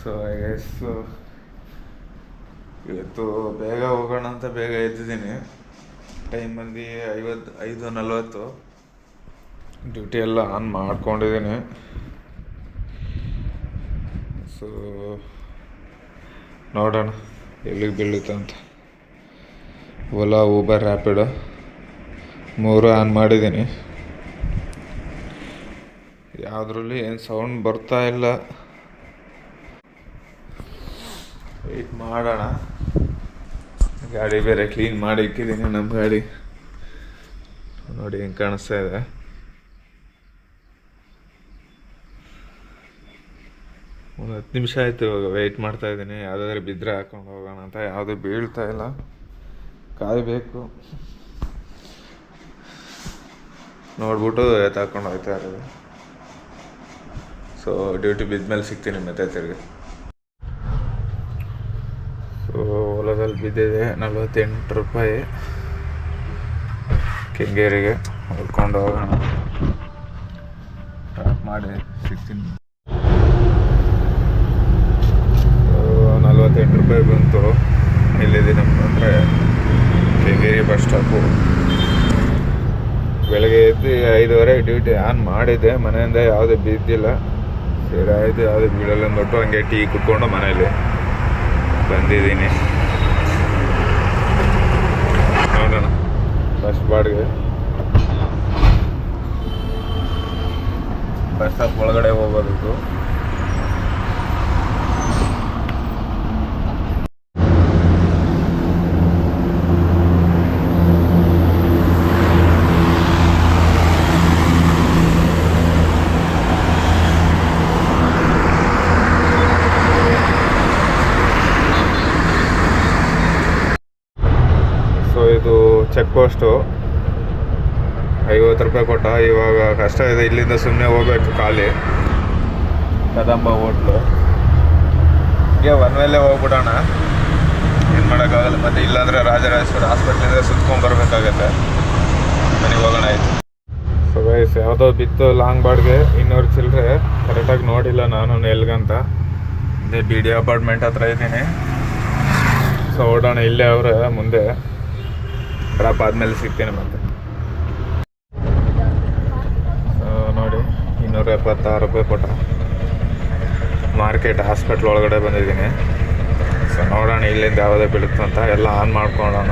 So I guess ಇವತ್ತು ಬೇಗ ಹೋಗೋಣ ಅಂತ ಬೇಗ ಎದ್ದಿದ್ದೀನಿ. ಟೈಮ್ ಬಂದು 5:40. ಡ್ಯೂಟಿ ಎಲ್ಲ ಆನ್ ಮಾಡ್ಕೊಂಡಿದ್ದೀನಿ. ಸೊ ನೋಡೋಣ ಎಲ್ಲಿಗೆ ಬೀಳುತ್ತೆ ಅಂತ. ಓಲಾ, ಊಬರ್, ರ್ಯಾಪಿಡೋ 3 ಆನ್ ಮಾಡಿದ್ದೀನಿ. ಯಾವುದ್ರಲ್ಲಿ ಏನು ಸೌಂಡ್ ಬರ್ತಾ ಇಲ್ಲ. ವೆಯ್ಟ್ ಮಾಡೋಣ. ಗಾಡಿ ಬೇರೆ ಕ್ಲೀನ್ ಮಾಡಿ ಇಕ್ಕಿದ್ದೀನಿ. ನಮ್ಮ ಗಾಡಿ ನೋಡಿ ಹೆಂಗೆ ಕಾಣಿಸ್ತಾ ಇದೆ. ಒಂದು 10 ನಿಮಿಷ ಆಯಿತು ಇವಾಗ ವೆಯ್ಟ್ ಮಾಡ್ತಾ ಇದ್ದೀನಿ. ಯಾವುದಾದ್ರೂ ಬಿದ್ದರೆ ಹಾಕೊಂಡು ಹೋಗೋಣ ಅಂತ. ಯಾವುದೂ ಬೀಳ್ತಾ ಇಲ್ಲ, ಕಾಯಬೇಕು. ನೋಡ್ಬಿಟ್ಟು ಎತ್ತಾಕೊಂಡು ಹೋಗ್ತಾ ಇರೋದು. ಸೊ ಡ್ಯೂಟಿ ಬಿದ್ಮೇಲೆ ಸಿಗ್ತೀನಿ ಮತ್ತೆ ತಿರ್ಗಿ. ಸೊ ಓಲಾದಲ್ಲಿ ಬಿದ್ದಿದೆ 48 ರೂಪಾಯಿ. ಕೆಂಗೇರಿಗೆ ಹೊಡ್ಕೊಂಡು ಹೋಗೋಣ. ಡ್ರಾಪ್ ಮಾಡಿ ಸಿಗ್ತೀನಿ. 48 ರೂಪಾಯಿ ಬಂತು. ಇಲ್ಲಿದ್ದೀನಪ್ಪ ಅಂದರೆ ಕೆಂಗೇರಿ ಬಸ್ ಸ್ಟಾಪು. ಬೆಳಗ್ಗೆ ಎದ್ದು 5:30 ಡ್ಯೂಟಿ ಆನ್ ಮಾಡಿದ್ದೆ. ಮನೆಯಿಂದ ಯಾವುದೇ ಬಿದ್ದಿಲ್ಲ. ಸರಿ ಆಯಿತು, ಯಾವುದೇ ಬೀಳಲ್ಲ ಅಂದ್ಬಿಟ್ಟು ಹಂಗೆ ಟೀ ಕುತ್ಕೊಂಡು ಮನೇಲಿ ಬಂದಿದ್ದೀನಿ. ನೋಡೋಣ ಬಸ್ ಬಾಡಿಗೆ. ಬಸ್ ಸ್ಟಾಪ್ ಒಳಗಡೆ ಹೋಗೋದು. ಇದು ಚೆಕ್ ಪೋಸ್ಟು 50 ರೂಪಾಯಿ ಕೊಟ್ಟ. ಇವಾಗ ಕಷ್ಟ ಇದೆ, ಇಲ್ಲಿಂದ ಸುಮ್ಮನೆ ಹೋಗ್ಬೇಕು ಖಾಲಿ. ಕದಂಬ ಹೋಟ್ಲು ಹೀಗೆ ಒನ್ ವೇಲೇ ಹೋಗ್ಬಿಡೋಣ. ಏನು ಮಾಡೋಕ್ಕಾಗಲ್ಲ. ಮತ್ತು ಇಲ್ಲಾಂದರೆ ರಾಜರಾಜೇಶ್ವರಿ ಹಾಸ್ಪಿಟ್ಲಿಂದ ಸುತ್ಕೊಂಡ್ಬರ್ಬೇಕಾಗತ್ತೆ. ಮನೆಗೆ ಹೋಗೋಣ ಆಯಿತು. ಸೊ ಗೈಸ್, ಯಾವುದೋ ಬಿತ್ತು ಲಾಂಗ್ ಬಾಡ್ಗೆ 200 ಚಿಲ್ಲರೆ. ಕರೆಕ್ಟಾಗಿ ನೋಡಿಲ್ಲ ನಾನು ಎಲ್ಗಂತ. ಇದೇ ಬಿ ಡಿ ಅಪಾರ್ಟ್ಮೆಂಟ್ ಹತ್ರ ಇದ್ದೀನಿ. ಸೊ ಓಡೋಣ. ಇಲ್ಲೇ ಅವರೇ ಮುಂದೆ. ಡ್ರಾಪ್ ಆದಮೇಲೆ ಸಿಗ್ತೀನಿ ಮತ್ತೆ. ನೋಡಿ 276 ರೂಪಾಯಿ ಕೊಟ್ಟ. ಮಾರ್ಕೆಟ್ ಹಾಸ್ಪಿಟ್ಲ್ ಒಳಗಡೆ ಬಂದಿದ್ದೀನಿ. ಸೊ ನೋಡೋಣ ಇಲ್ಲಿಂದ ಯಾವುದೇ ಬೀಳುತ್ತಂತ. ಎಲ್ಲ ಆನ್ ಮಾಡ್ಕೊಳ್ಳೋಣ.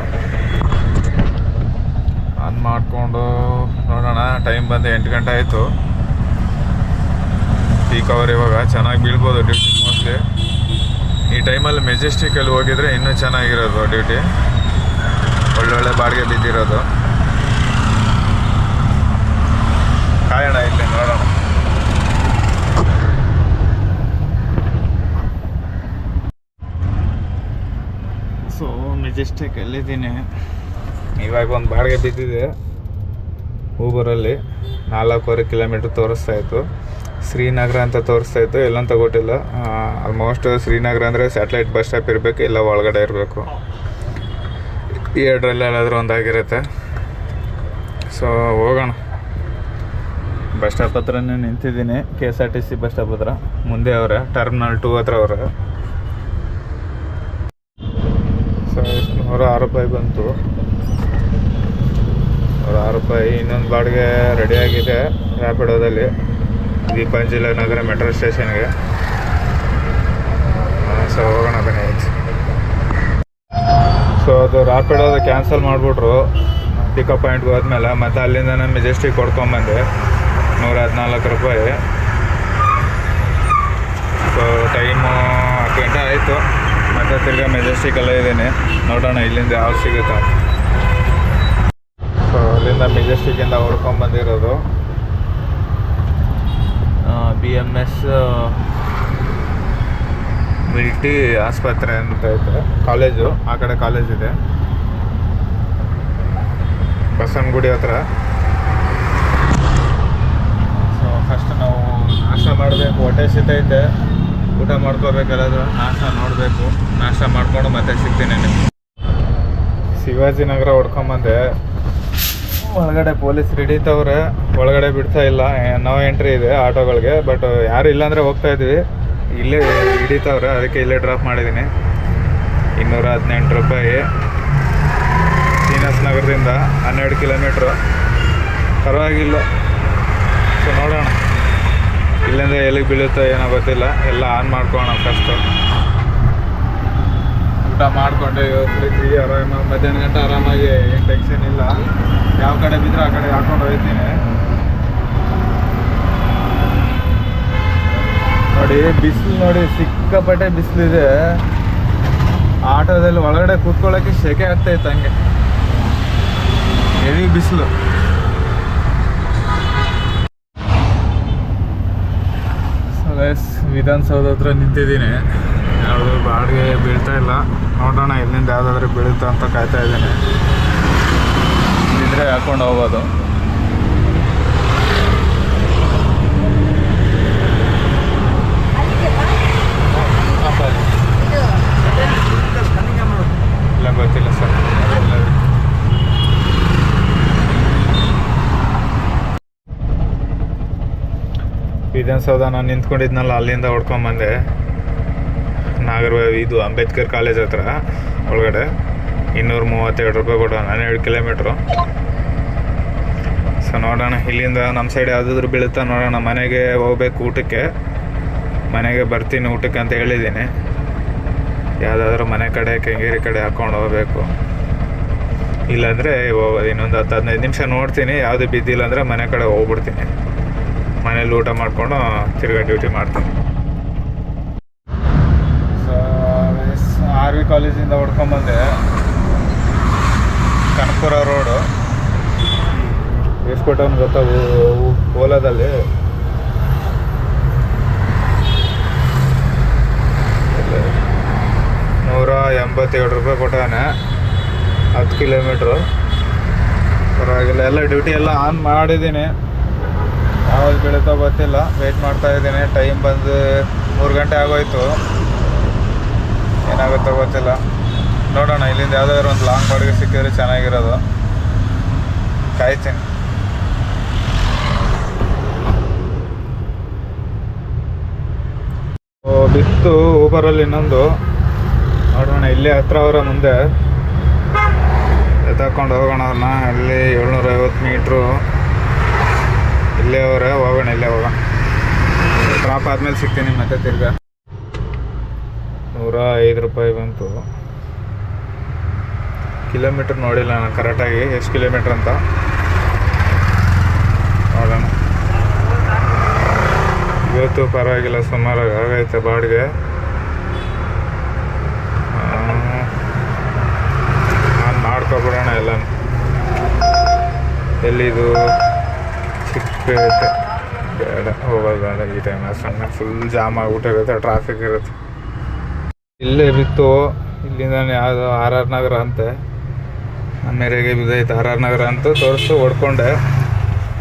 ಆನ್ ಮಾಡಿಕೊಂಡು ನೋಡೋಣ. ಟೈಮ್ ಬಂದು 8 ಗಂಟೆ ಆಯಿತು. ಪೀಕ್ ಅವರ್ ಇವಾಗ. ಚೆನ್ನಾಗಿ ಬೀಳ್ಬೋದು ಡ್ಯೂಟಿ ಮೋಸ್ಟ್ಲಿ. ಈ ಟೈಮಲ್ಲಿ ಮೆಜೆಸ್ಟಿಕಲ್ಲಿ ಹೋಗಿದ್ರೆ ಇನ್ನೂ ಚೆನ್ನಾಗಿರೋದು ಡ್ಯೂಟಿ. ಒಳ್ಳೊಳ್ಳೆ ಬಾಡಿಗೆ ಬಿದ್ದಿರೋದು. ಕಾಯೋಣ ಇಲ್ಲಿ, ನೋಡೋಣ. ಸೊ ಮೆಜೆಸ್ಟಿಕ್ ಎಲ್ಲಿದ್ದೀನಿ. ಇವಾಗ ಒಂದು ಬಾಡಿಗೆ ಬಿದ್ದಿದೆ ಊಬರಲ್ಲಿ. 4.25 ಕಿಲೋಮೀಟ್ರ್ ತೋರಿಸ್ತಾ ಇತ್ತು. ಶ್ರೀನಗರ ಅಂತ ತೋರಿಸ್ತಾ ಇತ್ತು. ಎಲ್ಲಂತ ಗೊತ್ತಿಲ್ಲ. ಆಲ್ಮೋಸ್ಟ್ ಶ್ರೀನಗರ ಅಂದರೆ ಸ್ಯಾಟಲೈಟ್ ಬಸ್ ಸ್ಟಾಪ್ ಇರಬೇಕು, ಇಲ್ಲ ಒಳಗಡೆ ಇರಬೇಕು. ಈ ಎರಡರಲ್ಲಿ ಎಲ್ಲಾದರೂ ಒಂದಾಗಿರುತ್ತೆ. ಸೊ ಹೋಗೋಣ. ಬಸ್ ಸ್ಟಾಪ್ ಹತ್ರನೇ ನಿಂತಿದ್ದೀನಿ. KSRTC ಬಸ್ ಸ್ಟಾಪ್ ಹತ್ರ. ಮುಂದೆ ಅವರೇ ಟರ್ಮಿನಲ್ 2 ಹತ್ರ ಅವರೇ. ಸೊ 106 ರೂಪಾಯಿ ಬಂತು. 106 ರೂಪಾಯಿ. ಇನ್ನೊಂದು ಬಾಡಿಗೆ ರೆಡಿಯಾಗಿದೆ ರ್ಯಾಪಿಡೋದಲ್ಲಿ. ದೀಪಾಂಜಲಿ ನಗರ ಮೆಟ್ರೋ ಸ್ಟೇಷನ್ಗೆ. ಸೊ ಹೋಗೋಣ ಬನ್ನಿ. ಸೊ ಅದು ರ್ಯಾಪಿಡೋದು ಕ್ಯಾನ್ಸಲ್ ಮಾಡಿಬಿಟ್ರು ಪಿಕಪ್ ಪಾಯಿಂಟ್ಗೆ ಹೋದ್ಮೇಲೆ. ಮತ್ತು ಅಲ್ಲಿಂದ ನಾನು ಮೆಜೆಸ್ಟಿಕ್ ಕೊಡ್ಕೊಂಬಂದೆ 114 ರೂಪಾಯಿ. ಸೊ ಟೈಮು 10 ಗಂಟೆ ಆಯಿತು. ಮತ್ತು ತಿರ್ಗಿ ಮೆಜೆಸ್ಟಿಕಲ್ಲೇ ಇದ್ದೀನಿ. ನೋಡೋಣ ಇಲ್ಲಿಂದ ಯಾವ್ದು ಸಿಗುತ್ತೆ. ಸೊ ಅಲ್ಲಿಂದ ಮೆಜೆಸ್ಟಿಕ್ಕಿಂದ ಹೊಡ್ಕೊಂಬಂದಿರೋದು BMS ಮಿಲ್ಟಿ ಆಸ್ಪತ್ರೆ ಅಂತ ಐತೆ. ಕಾಲೇಜು ಆ ಕಡೆ ಕಾಲೇಜ್ ಇದೆ. ಬಸವನಗುಡಿ ಹತ್ರ. ಸೊ ಫಸ್ಟ್ ನಾವು ನಾಷ್ಟ ಮಾಡಬೇಕು. ಹೊಟ್ಟೆ ಸಿಗ್ತೈತೆ. ಊಟ ಮಾಡ್ಕೋಬೇಕಲ್ಲಾದ್ರು. ನಾಷ್ಟ ನೋಡಬೇಕು. ನಾಷ್ಟ ಮಾಡಿಕೊಂಡು ಮತ್ತೆ ಸಿಗ್ತೀನಿ ನಿಮ್ಗೆ. ಶಿವಾಜಿನಗರ ಹೊಡ್ಕೊಂಬಂದೆ. ಒಳಗಡೆ ಪೊಲೀಸ್ ಹಿಡಿತವ್ರೆ. ಒಳಗಡೆ ಬಿಡ್ತಾ ಇಲ್ಲ. ನೋ ಎಂಟ್ರಿ ಇದೆ ಆಟೋಗಳಿಗೆ. ಬಟ್ ಯಾರು ಇಲ್ಲಾಂದರೆ ಹೋಗ್ತಾಯಿದ್ವಿ. ಇಲ್ಲೇ ಹಿಡಿತಾವ್ರೆ, ಅದಕ್ಕೆ ಇಲ್ಲೇ ಡ್ರಾಪ್ ಮಾಡಿದ್ದೀನಿ. 218 ರೂಪಾಯಿ. ಶ್ರೀನಿವಾಸ ನಗರದಿಂದ 12 ಕಿಲೋಮೀಟ್ರು, ಪರವಾಗಿಲ್ಲ. ಸೊ ನೋಡೋಣ ಇಲ್ಲಿಂದ ಎಲ್ಲಿಗೆ ಬೀಳುತ್ತೋ ಏನೋ ಗೊತ್ತಿಲ್ಲ. ಎಲ್ಲ ಆನ್ ಮಾಡ್ಕೊಳ್ಳೋಣ ಫಸ್ಟು. ಊಟ ಮಾಡಿಕೊಂಡೆ ಇವತ್ತು ಆರಾಮ, ಮಧ್ಯಾಹ್ನ ಗಂಟೆ ಆರಾಮಾಗಿ ಏನು ಟೆನ್ಷನ್ ಇಲ್ಲ. ಯಾವ ಕಡೆ ಬಿದ್ದರೆ ಆ ಕಡೆ ಹಾಕೊಂಡು ಹೋಗ್ತೀನಿ. ನೋಡಿ ಬಿಸಿಲು, ನೋಡಿ ಸಿಕ್ಕಾಪಟ್ಟೆ ಬಿಸಿಲಿದೆ. ಆಟೋದಲ್ಲಿ ಒಳಗಡೆ ಕೂತ್ಕೊಳ್ಳೋಕ್ಕೆ ಸೆಕೆ ಆಗ್ತಾಯಿತ್ತು, ಹಂಗೆ ಹೆವಿ ಬಿಸಿಲು. ವಿಧಾನಸೌಧ ಹತ್ರ ನಿಂತಿದ್ದೀನಿ. ಯಾವುದು ಬಾಡಿಗೆ ಬೀಳ್ತಾ ಇಲ್ಲ. ನೋಡೋಣ ಇಲ್ಲಿಂದ ಯಾವುದಾದ್ರೂ ಬೀಳುತ್ತಾ ಅಂತ ಕಾಯ್ತಾ ಇದ್ದೀನಿ. ಇಲ್ಲಿದ್ರೆ ಹಾಕೊಂಡು ಹೋಗೋದು. ಇಲ್ಲ ಗೊತ್ತಿಲ್ಲ ಸರ್. ವಿಧಾನಸೌಧ ನಾನು ನಿಂತ್ಕೊಂಡಿದ್ನಲ್ಲ, ಅಲ್ಲಿಂದ ಹೊಡ್ಕೊಂಬಂದೆ. ಇದು ಅಂಬೇಡ್ಕರ್ ಕಾಲೇಜ್ ಹತ್ರ ಒಳಗಡೆ 232 ರೂಪಾಯಿ ಕೊಟ್ಟು 12 ಕಿಲೋಮೀಟ್ರು. ಸೊ ನೋಡೋಣ ಇಲ್ಲಿಂದ ನಮ್ಮ ಸೈಡ್ ಯಾವುದಾದ್ರೂ ಬೀಳುತ್ತಾ ನೋಡೋಣ. ಮನೆಗೆ ಹೋಗ್ಬೇಕು ಊಟಕ್ಕೆ, ಮನೆಗೆ ಬರ್ತೀನಿ ಊಟಕ್ಕೆ ಅಂತ ಹೇಳಿದ್ದೀನಿ. ಯಾವುದಾದ್ರೂ ಮನೆ ಕಡೆ ಕೆಂಗೇರಿ ಕಡೆ ಹಾಕ್ಕೊಂಡು ಹೋಗಬೇಕು. ಇಲ್ಲಾಂದರೆ ಹೋಗೋದು ಇನ್ನೊಂದು 10-15 ನಿಮಿಷ ನೋಡ್ತೀನಿ. ಯಾವುದು ಬಿದ್ದಿಲ್ಲ ಅಂದರೆ ಮನೆ ಕಡೆ ಹೋಗ್ಬಿಡ್ತೀನಿ. ಮನೇಲಿ ಊಟ ಮಾಡಿಕೊಂಡು ತಿರ್ಗಾ ಡ್ಯೂಟಿ ಮಾಡ್ತೀನಿ. ಸೊ RV ಕಾಲೇಜಿಂದ ಹೊಡ್ಕೊಂಬಂದೆ. ಕನಕಪುರ ರೋಡು ಎಷ್ಟು ಕೊಟ್ಟವನು ಗೊತ್ತಾ ಓಲಾದಲ್ಲಿ. ₹187 ಕೊಟ್ಟವನೆ 10 ಕಿಲೋಮೀಟ್ರು. ಪರವಾಗಿಲ್ಲ, ಎಲ್ಲ ಡ್ಯೂಟಿ ಎಲ್ಲ ಆನ್ ಮಾಡಿದ್ದೀನಿ. ಯಾವಾಗ ಬೀಳುತ್ತೋ ಗೊತ್ತಿಲ್ಲ, ವೆಯ್ಟ್ ಮಾಡ್ತಾಯಿದ್ದೀನಿ. ಟೈಮ್ ಬಂದು 3 ಗಂಟೆ ಆಗೋಯ್ತು. ಏನಾಗುತ್ತೋ ಗೊತ್ತಿಲ್ಲ, ನೋಡೋಣ. ಇಲ್ಲಿಂದ ಯಾವುದಾದ್ರು ಒಂದು ಲಾಂಗ್ ಬಾಡಿಗೆ ಸಿಕ್ಕಿದ್ರೆ ಚೆನ್ನಾಗಿರೋದು. ಕಾಯ್ತೀನಿ. ಬಿತ್ತು ಊಬರಲ್ಲಿ ಇನ್ನೊಂದು. ನೋಡೋಣ ಇಲ್ಲೇ ಹತ್ರ ಅವರ ಮುಂದೆ ಎತ್ತಾಕೊಂಡು ಹೋಗೋಣ ಅವ್ರನ್ನ. ಅಲ್ಲಿ 750 ಮೀಟ್ರು ಇಲ್ಲೇ ಅವರೇ. ಹೋಗೋಣ, ಇಲ್ಲೇ ಹೋಗೋಣ. ಡ್ರಾಪ್ ಆದಮೇಲೆ ಸಿಗ್ತೀನಿ ಮತ್ತೆ ತಿರ್ಗಾ. 105 ರೂಪಾಯಿ ಬಂತು. ಕಿಲೋಮೀಟ್ರ್ ನೋಡಿಲ್ಲ ನಾನು ಕರೆಕ್ಟಾಗಿ ಎಷ್ಟು ಕಿಲೋಮೀಟ್ರ್ ಅಂತ. ನೋಡೋಣ. ಇವತ್ತು ಪರವಾಗಿಲ್ಲ, ಸುಮಾರಾಗಿ ಆಗೈತೆ ಬಾಡಿಗೆ. ನಾನು ಮಾಡ್ಕೊಬಿಡೋಣ ಎಲ್ಲ. ಎಲ್ಲಿದು ಚಿಕ್ಕಪೇಟೆ ಬೇಡ, ಹೋಗೋದು ಬೇಡ ಈ ಟೈಮ್. ಸಣ್ಣ ಫುಲ್ ಜಾಮ್ ಆಗಿಬಿಟ್ಟಿರುತ್ತೆ, ಟ್ರಾಫಿಕ್ ಇರುತ್ತೆ. ಇಲ್ಲೇ ಬಿತ್ತು. ಇಲ್ಲಿಂದ ಯಾವುದು RR ನಗರ ಅಂತೆ. ನಮ್ಮ ಮೇರೆಗೆ ಬಿದ್ದೈತೆ RR ನಗರ ಅಂತೂ ತೋರಿಸ್ತು, ಹೊಡ್ಕೊಂಡೆ.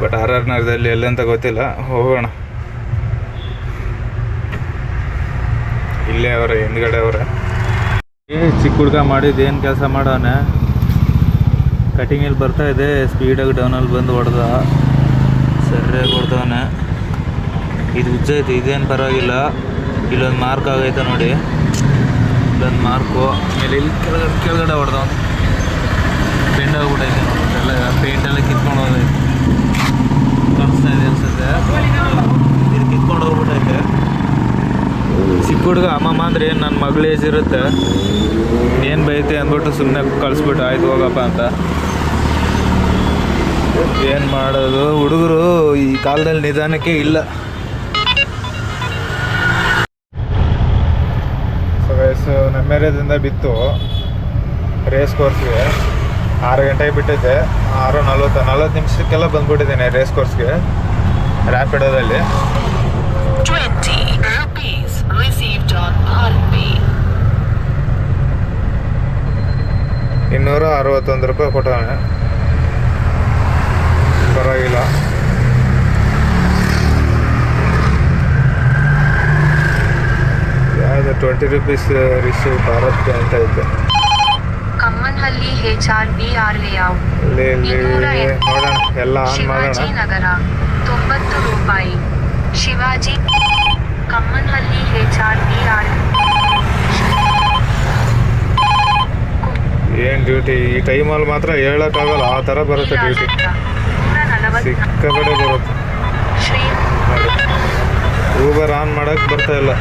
ಬಟ್ RR ನಗರದಲ್ಲಿ ಎಲ್ಲಂತ ಗೊತ್ತಿಲ್ಲ. ಹೋಗೋಣ. ಇಲ್ಲೇ ಅವರೇ, ಹಿಂದ್ಗಡೆ ಅವರೇ. ಚಿಕ್ಕ ಹುಡ್ಗ ಮಾಡಿದ್ದು ಏನು ಕೆಲಸ ಮಾಡೋನೆ. ಕಟಿಂಗಲ್ಲಿ ಬರ್ತಾಯಿದೆ, ಸ್ಪೀಡಾಗಿ ಡೌನಲ್ಲಿ ಬಂದು ಹೊಡೆದ. ಸರಿಯಾಗಿ ಹೊಡೆದವನೆ. ಇದು ಉಜ್ಜೈತೆ, ಇದೇನು ಪರವಾಗಿಲ್ಲ. ಇಲ್ಲೊಂದು ಮಾರ್ಕ್ ಆಗೈತೆ ನೋಡಿ, ಇಲ್ಲೊಂದು ಮಾರ್ಕು. ಆಮೇಲೆ ಇಲ್ಲಿ ಕೆಳಗಡೆ ಹೊಡೆದವನು. ಬೆಂಡ್ ಆಗ್ಬಿಟ್ಟೈತೆ ಎಲ್ಲ, ಪೇಂಟೆಲ್ಲ ಕಿತ್ಕೊಂಡು ಹೋಗೈತೆ. ಕಾಣಿಸ್ತಾ ಇದೆ ಅನ್ಸುತ್ತೆ. ಇದು ಕಿತ್ಕೊಂಡು ಹೋಗ್ಬಿಟ್ಟೈತೆ. ಚಿಕ್ಕ ಹುಡುಗ ಅಮ್ಮಮ್ಮ ಅಂದರೆ ಏನು ನನ್ನ ಮಗಳ ಏಜ್ ಇರುತ್ತೆ. ಏನು ಬೈತೆ ಅಂದ್ಬಿಟ್ಟು ಸುಮ್ಮನೆ ಕಳಿಸ್ಬಿಟ್ಟು ಆಯ್ತು ಹೋಗಪ್ಪ ಅಂತ. ಏನು ಮಾಡೋದು, ಹುಡುಗರು ಈ ಕಾಲದಲ್ಲಿ ನಿಧಾನಕ್ಕೆ ಇಲ್ಲ. ಸೊ ನಮ್ಮ ಏರಿಯಾದಿಂದ ಬಿತ್ತು ರೇಸ್ ಕೋರ್ಸ್ಗೆ. 6 ಗಂಟೆಗೆ ಬಿಟ್ಟಿದ್ದೆ. 6:40 ನಿಮಿಷಕ್ಕೆಲ್ಲ ಬಂದ್ಬಿಟ್ಟಿದ್ದೇನೆ ರೇಸ್ ಕೋರ್ಸ್ಗೆ ರ್ಯಾಪಿಡೋದಲ್ಲಿ. 20 rupees received on Bharat 261 ರೂಪಾಯಿ ಕೊಟ್ಟವನೆ. ಪರವಾಗಿಲ್ಲ. ಯಾವುದು 20 ರೂಪೀಸ್ ರಿಸೀವ್ ಭಾರತ್ ಅಂತ ಐತೆ. Kammanahalli HRBR layout. ನೋಡೋಣ, ಎಲ್ಲ ಆನ್ ಮಾಡೋಣ. ಶಿವಾಜಿ ನಗರ 90 ರೂಪಾಯಿ. ಶಿವಾಜಿ ಕಮ್ಮನಹಳ್ಳಿ ಡ್ಯೂಟಿ. ಈ ಟೈಮಲ್ಲಿ ಮಾತ್ರ ಹೇಳೋಕ್ಕಾಗಲ್ಲ, ಆ ಥರ ಬರುತ್ತೆ ಡ್ಯೂಟಿ, ಸಿಕ್ಕಾಪಟ್ಟೆ ಬರುತ್ತೆ. ಊಬರ್ ಆನ್ ಮಾಡೋಕ್ಕೆ ಬರ್ತಾ ಇಲ್ಲ.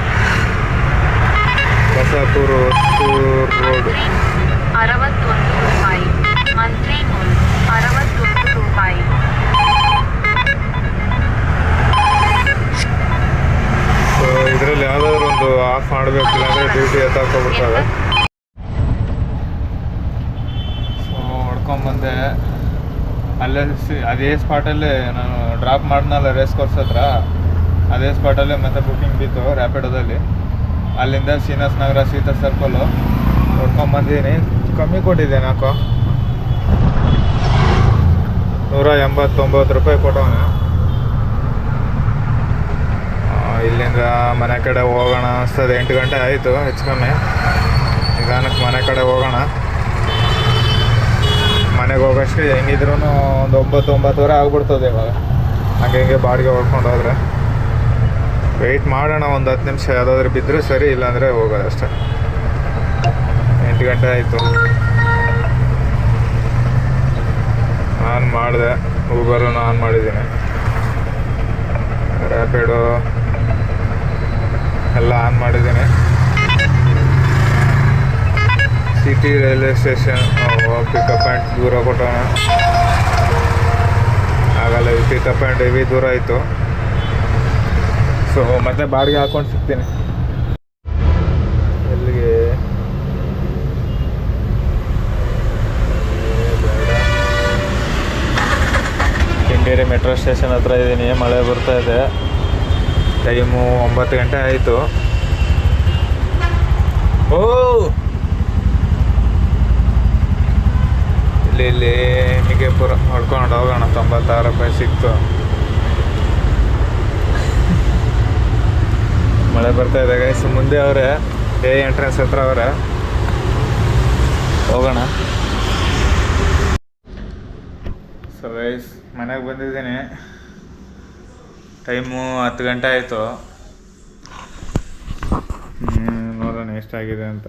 ಬಸಾಪುರ ಹೊಸೂರು ರೋಡ್ 61 ರೂಪಾಯಿ. ಮಂತ್ರಿ ಮೂಲ್ 61 ರೂಪಾಯಿ. ಸೊ ಇದರಲ್ಲಿ ಯಾವುದಾದ್ರು ಒಂದು ಆಫ್ ಮಾಡಬೇಕು, ಇಲ್ಲಾಂದರೆ ಡ್ಯೂಟಿ ಎತ್ತಾಕೋಬಿಡ್ತವೆ. ಸೊ ಹೊಡ್ಕೊಂಬಂದೆ ಅಲ್ಲೇ ಅದೇ ಸ್ಪಾಟಲ್ಲೇ ನಾನು ಡ್ರಾಪ್ ಮಾಡಿದ್ನಲ್ಲ ರೇಸ್ ಕೋರ್ಸ್ ಹತ್ರ, ಅದೇ ಸ್ಪಾಟಲ್ಲೇ ಮತ್ತೆ ಬುಕ್ಕಿಂಗ್ ಬಿತ್ತು ರ್ಯಾಪಿಡೋದಲ್ಲಿ. ಅಲ್ಲಿಂದ ಶ್ರೀನಿವಾಸ ನಗರ ಸೀತಾ ಸರ್ಕಲ್ಲು ಹೊಡ್ಕೊಂಬಂದಿದ್ದೀನಿ. ಕಮ್ಮಿ ಕೊಟ್ಟಿದ್ದೇನೆ ಯಾಕೋ, 189 ರೂಪಾಯಿ ಕೊಟ್ಟವನ. ಇಲ್ಲಿಂದ ಮನೆ ಕಡೆ ಹೋಗೋಣ ಅನಿಸ್ತದೆ. 8 ಗಂಟೆ ಆಯಿತು ಹೆಚ್ಚು ಕಮ್ಮಿ. ನಿಧಾನಕ್ಕೆ ಮನೆ ಕಡೆ ಹೋಗೋಣ. ಮನೆಗೆ ಹೋಗೋಷ್ಟು ಹೆಂಗಿದ್ರು ಒಂದು 9-9:30 ಆಗ್ಬಿಡ್ತದೆ ಇವಾಗ. ಹಂಗೆ ಬಾಡಿಗೆ ಹೊಡ್ಕೊಂಡು ಹೋದ್ರೆ ವೆಯ್ಟ್ ಮಾಡೋಣ ಒಂದು 10 ನಿಮಿಷ. ಯಾವುದಾದ್ರೂ ಬಿದ್ದರೆ ಸರಿ, ಇಲ್ಲಾಂದರೆ ಹೋಗೋದು ಅಷ್ಟೇ. 8 ಗಂಟೆ ಆಯಿತು. ಆನ್ ಮಾಡಿದೆ, ಊಬರನ್ನು ಆನ್ ಮಾಡಿದ್ದೀನಿ, ರ್ಯಾಪಿಡೋ ಎಲ್ಲ ಆನ್ ಮಾಡಿದ್ದೀನಿ. City railway station pickup point ದೂರ ಕೊಟ್ಟೋಣ, ಆಗಲ್ಲ. ಪಿಕಪ್ ಪಾಯಿಂಟ್ ಹೆವಿ ದೂರ ಆಯಿತು. ಸೊ ಮತ್ತೆ ಬಾಡಿಗೆ ಹಾಕ್ಕೊಂಡು ಸಿಗ್ತೀನಿ. ಎಲ್ಲಿಗೆ ಕೆಂಗೇರಿ ಮೆಟ್ರೋ ಸ್ಟೇಷನ್ ಹತ್ರ ಇದ್ದೀನಿ. ಮಳೆ ಬರ್ತಾ ಇದೆ. ಟೈಮು 9 ಗಂಟೆ ಆಯಿತು. ಓ ಇಲ್ಲಿ ಮಿಗೆಪುರ ಹೊಡ್ಕೊಂಡು ಹೋಗೋಣ. 96 ರೂಪಾಯಿ ಸಿಕ್ತು. ಮಳೆ ಬರ್ತಾ ಇದೆ ಗೈಸ್. ಮುಂದೆ ಅವರೇ ಎ ಎಂಟ್ರೆನ್ಸ್ ಹತ್ರ ಅವರೇ, ಹೋಗೋಣ. ಸೊ ಗೈಸ್ ಮನೆಗೆ ಬಂದಿದ್ದೀನಿ. ಟೈಮು 10 ಗಂಟೆ ಆಯಿತು. ನೋಡೋಣ ಎಷ್ಟಾಗಿದೆ ಅಂತ.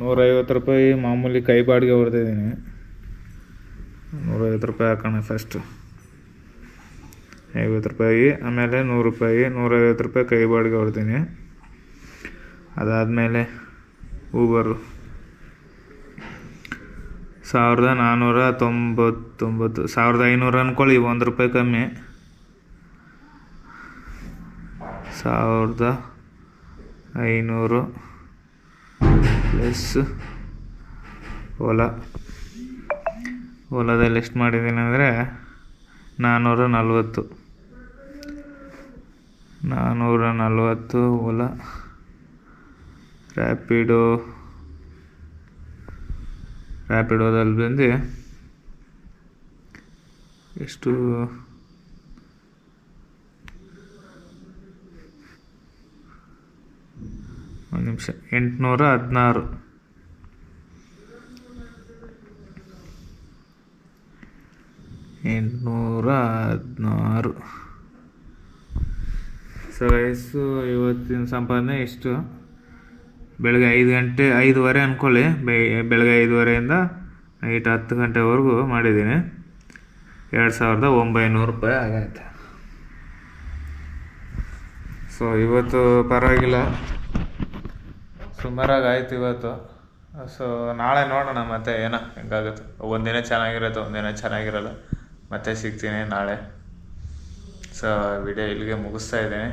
150 ರೂಪಾಯಿ ಮಾಮೂಲಿ ಕೈ ಬಾಡಿಗೆ ಹೊಡೆದಿದ್ದೀನಿ. 150 ರೂಪಾಯಿ ಹಾಕೋಣ ಫಸ್ಟು. 50 ರೂಪಾಯಿ, ಆಮೇಲೆ 100 ರೂಪಾಯಿ, 150 ರೂಪಾಯಿ ಕೈ ಬಾಡಿಗೆ ಹೊಡ್ತೀನಿ. ಅದಾದಮೇಲೆ ಊಬರು 1499, 1500 ಅಂದ್ಕೊಳ್ಳಿ, 1 ರೂಪಾಯಿ ಕಮ್ಮಿ. 1500 ಪ್ಲಸ್ ಓಲಾದಲ್ಲಿ ಎಷ್ಟು ಮಾಡಿದ್ದೀನಿ ಅಂದರೆ 440 ಓಲಾ. ರ್ಯಾಪಿಡೋದಲ್ಲಿ ಬಂದು ಎಷ್ಟು, ಒಂದು ನಿಮಿಷ, 816. ಸೊ ವಯಸ್ಸು ಇವತ್ತಿನ ಸಂಪಾದನೆ ಇಷ್ಟು. ಬೆಳಗ್ಗೆ 5:30 ಅಂದ್ಕೊಳ್ಳಿ. ಬೆಳಗ್ಗೆ 5:30ಇಂದ ನೈಟ್ 10 ಗಂಟೆವರೆಗೂ ಮಾಡಿದ್ದೀನಿ. 2900 ರೂಪಾಯಿ ಆಗೈತೆ. ಸೊ ಇವತ್ತು ಪರವಾಗಿಲ್ಲ, ಸುಮಾರಾಗಿ ಆಯ್ತು ಇವತ್ತು. ಸೊ ನಾಳೆ ನೋಡೋಣ ಮತ್ತೆ ಏನೋ ಹೆಂಗಾಗುತ್ತೆ. ಒಂದಿನ ಚೆನ್ನಾಗಿರುತ್ತೆ, ಒಂದಿನ ಚೆನ್ನಾಗಿರಲ್ಲ. ಮತ್ತೆ ಸಿಗ್ತೀನಿ ನಾಳೆ. ಸೊ ವಿಡಿಯೋ ಇಲ್ಲಿಗೆ ಮುಗಿಸ್ತಾ ಇದ್ದೀನಿ.